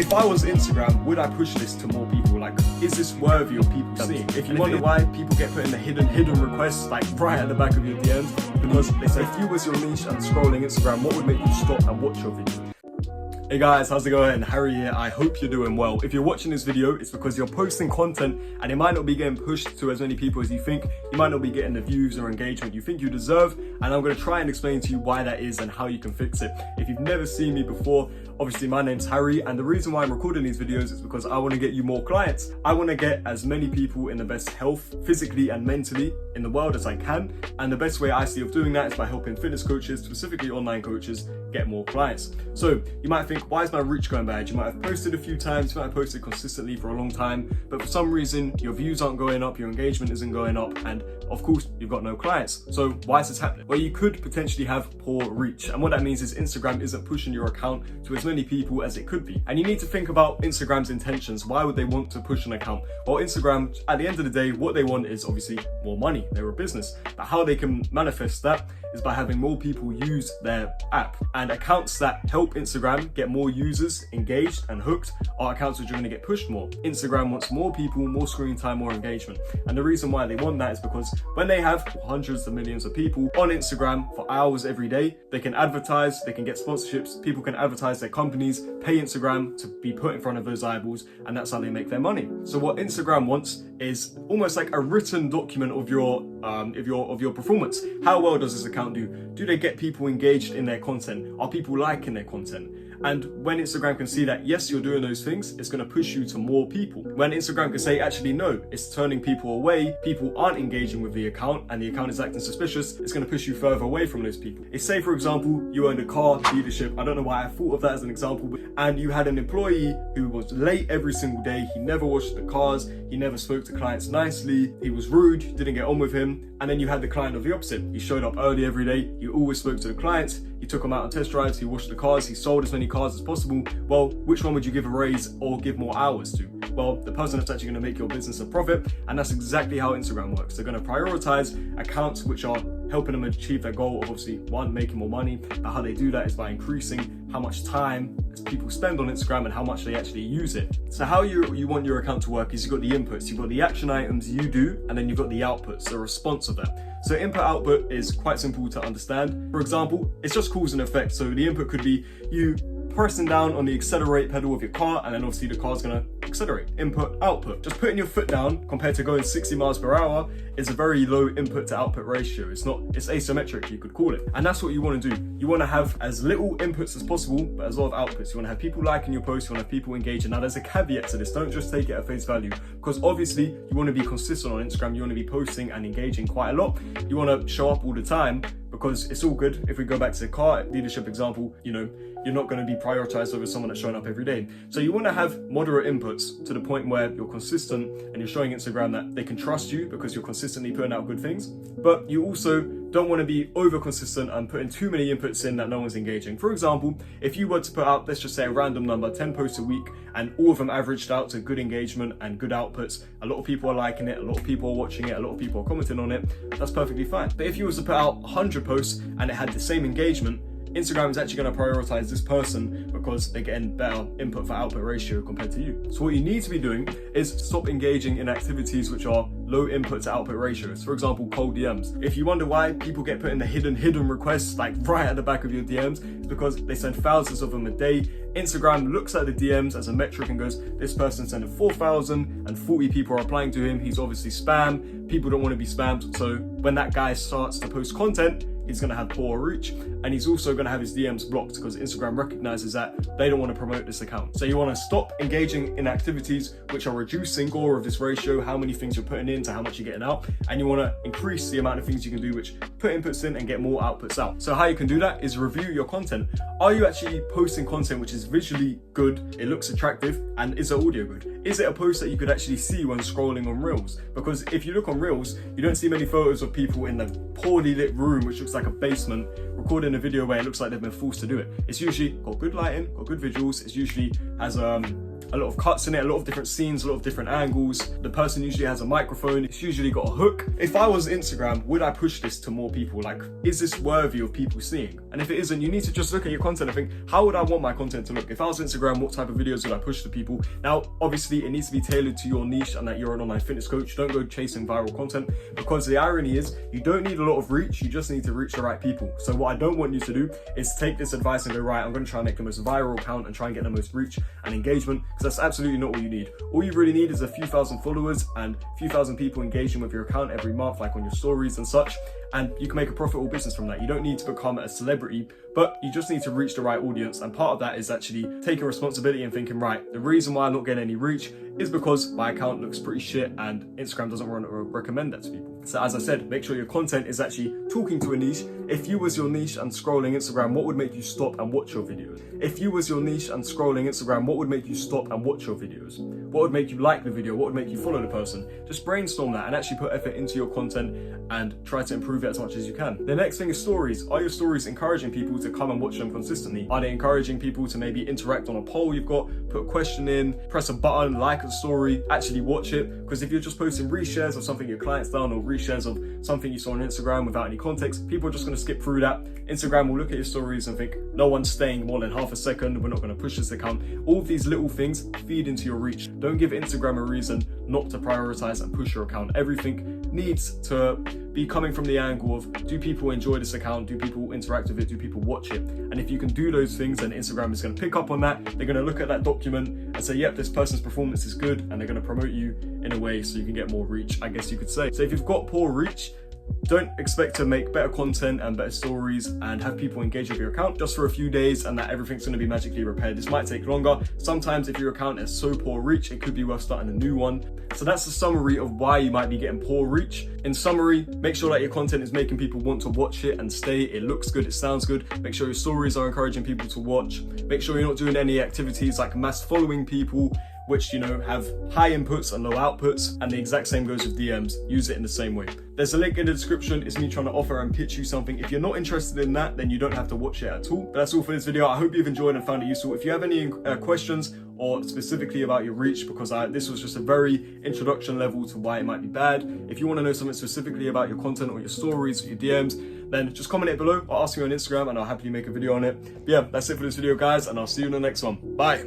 If I was Instagram, would I push this to more people? Like, is this worthy of people seeing? If you wonder why people get put in the hidden requests, like right at the back of your DMs, because they say if you was your niche and scrolling Instagram, what would make you stop and watch your video? Hey guys, how's it going? Harry here. I hope you're doing well. If you're watching this video, it's because you're posting content and it might not be getting pushed to as many people as you think. You might not be getting the views or engagement you think you deserve. And I'm going to try and explain to you why that is and how you can fix it. If you've never seen me before, obviously my name's Harry, and the reason why I'm recording these videos is because I want to get you more clients. I want to get as many people in the best health, physically and mentally in the world as I can. And the best way I see of doing that is by helping fitness coaches, specifically online coaches, get more clients. So you might think, why is my reach going bad? You might have posted a few times, you might have posted consistently for a long time, but for some reason your views aren't going up, your engagement isn't going up, and of course you've got no clients. So why is this happening? Well, you could potentially have poor reach, and what that means is Instagram isn't pushing your account to as many people as it could be. And you need to think about Instagram's intentions. Why would they want to push an account? Well, Instagram, at the end of the day, what they want is obviously more money. They're a business, but how they can manifest that is by having more people use their app. And accounts that help Instagram get more users engaged and hooked are accounts which are going to get pushed more. Instagram wants more people, more screen time, more engagement. And the reason why they want that is because when they have hundreds of millions of people on Instagram for hours every day, they can advertise, they can get sponsorships, people can advertise their companies, pay Instagram to be put in front of those eyeballs, and that's how they make their money. So what Instagram wants is almost like a written document of your performance. How well does this account do? Do they get people engaged in their content? Are people liking their content? And when Instagram can see that, yes, you're doing those things, it's going to push you to more people. When Instagram can say, actually, no, it's turning people away, people aren't engaging with the account and the account is acting suspicious, it's going to push you further away from those people. It's say, for example, you owned a car dealership. I don't know why I thought of that as an example, and you had an employee who was late every single day. He never washed the cars. He never spoke to clients nicely. He was rude, didn't get on with him. And then you had the client of the opposite. He showed up early every day. He always spoke to the clients. He took them out on test drives. He washed the cars. He sold as many cars as possible. Well, which one would you give a raise or give more hours to? Well, the person that's actually going to make your business a profit. And that's exactly how Instagram works. They're going to prioritize accounts which are helping them achieve their goal of obviously, one, making more money. But how they do that is by increasing how much time people spend on Instagram and how much they actually use it. So how you want your account to work is you've got the inputs, you've got the action items you do, and then you've got the outputs, the response of that. So input output is quite simple to understand. For example, it's just cause and effect. So the input could be you pressing down on the accelerate pedal of your car, and then obviously the car's gonna accelerate. Input, output. Just putting your foot down compared to going 60 miles per hour is a very low input to output ratio. It's asymmetric, you could call it. And that's what you want to do. You want to have as little inputs as possible, but as a lot of outputs. You want to have people liking your posts, you want to have people engaging. Now there's a caveat to this. Don't just take it at face value, because obviously you want to be consistent on Instagram. You want to be posting and engaging quite a lot. You want to show up all the time, because it's all good. If we go back to the car dealership example, you're not going to be prioritized over someone that's showing up every day. So you want to have moderate inputs to the point where you're consistent and you're showing Instagram that they can trust you because you're consistently putting out good things. But you also don't want to be over consistent and putting too many inputs in that no one's engaging. For example, if you were to put out, let's just say a random number, 10 posts a week, and all of them averaged out to good engagement and good outputs, a lot of people are liking it, a lot of people are watching it, a lot of people are commenting on it, that's perfectly fine. But if you were to put out 100 posts and it had the same engagement, Instagram is actually going to prioritize this person because they're getting better input for output ratio compared to you. So what you need to be doing is stop engaging in activities which are low input to output ratios. For example, cold DMs. If you wonder why people get put in the hidden requests, like right at the back of your DMs, it's because they send thousands of them a day. Instagram looks at the DMs as a metric and goes, this person sent 4,000 and 40 people are applying to him. He's obviously spam. People don't want to be spammed. So when that guy starts to post content, he's going to have poor reach, and he's also going to have his DMs blocked because Instagram recognizes that they don't want to promote this account. So you want to stop engaging in activities which are reducing score of this ratio, how many things you're putting in to how much you're getting out, and you want to increase the amount of things you can do which put inputs in and get more outputs out. So how you can do that is review your content. Are you actually posting content which is visually good, it looks attractive, and is the audio good? Is it a post that you could actually see when scrolling on Reels? Because if you look on Reels, you don't see many photos of people in the poorly lit room which looks like a basement recording a video where it looks like they've been forced to do it. It's usually got good lighting, got good visuals. It usually has a lot of cuts in it, a lot of different scenes, a lot of different angles. The person usually has a microphone, it's usually got a hook. If I was Instagram, would I push this to more people? Like, is this worthy of people seeing? And if it isn't, you need to just look at your content and think, how would I want my content to look? If I was Instagram, what type of videos would I push to people? Now, obviously, it needs to be tailored to your niche and that you're an online fitness coach. Don't go chasing viral content, because the irony is you don't need a lot of reach, you just need to reach the right people. So what I don't want you to do is take this advice and go, right, I'm going to try and make the most viral account and try and get the most reach and engagement, because that's absolutely not what you need. All you really need is a few thousand followers and a few thousand people engaging with your account every month, like on your stories and such, and you can make a profitable business from that. You don't need to become a celebrity, but you just need to reach the right audience. And part of that is actually taking responsibility and thinking, right, the reason why I'm not getting any reach is because my account looks pretty shit and Instagram doesn't want to recommend that to people. So as I said, make sure your content is actually talking to a niche. If you was your niche and scrolling Instagram, what would make you stop and watch your videos? If you was your niche and scrolling Instagram, what would make you stop and watch your videos? What would make you like the video? What would make you follow the person? Just brainstorm that and actually put effort into your content and try to improve it as much as you can. The next thing is stories. Are your stories encouraging people to come and watch them consistently? Are they encouraging people to maybe interact on a poll you've got, put a question in, press a button, like a story, actually watch it? Because if you're just posting reshares of something your client's done or reshares of something you saw on Instagram without any context, people are just going to skip through that. Instagram will look at your stories and think, no one's staying more than half a second, we're not going to push this account. All of these little things feed into your reach. Don't give Instagram a reason not to prioritize and push your account. Everything needs to be coming from the angle of, do people enjoy this account? Do people interact with it? Do people watch it? And if you can do those things, then Instagram is going to pick up on that. They're going to look at that document and say, yep, this person's performance is good, and they're going to promote you in a way so you can get more reach, I guess you could say. So if you've got poor reach, don't expect to make better content and better stories and have people engage with your account just for a few days and that everything's going to be magically repaired. This might take longer. Sometimes if your account has so poor reach, it could be worth starting a new one. So that's the summary of why you might be getting poor reach. In summary, make sure that your content is making people want to watch it and stay. It looks good, it sounds good. Make sure your stories are encouraging people to watch. Make sure you're not doing any activities like mass following people, which, you know, have high inputs and low outputs, and the exact same goes with DMs. Use it in the same way. There's a link in the description. It's me trying to offer and pitch you something. If you're not interested in that, then you don't have to watch it at all. But that's all for this video. I hope you've enjoyed and found it useful. If you have any questions or specifically about your reach, because this was just a very introduction level to why it might be bad. If you want to know something specifically about your content or your stories or your DMs, then just comment it below or ask me on Instagram and I'll happily make a video on it. But yeah, that's it for this video, guys, and I'll see you in the next one. Bye.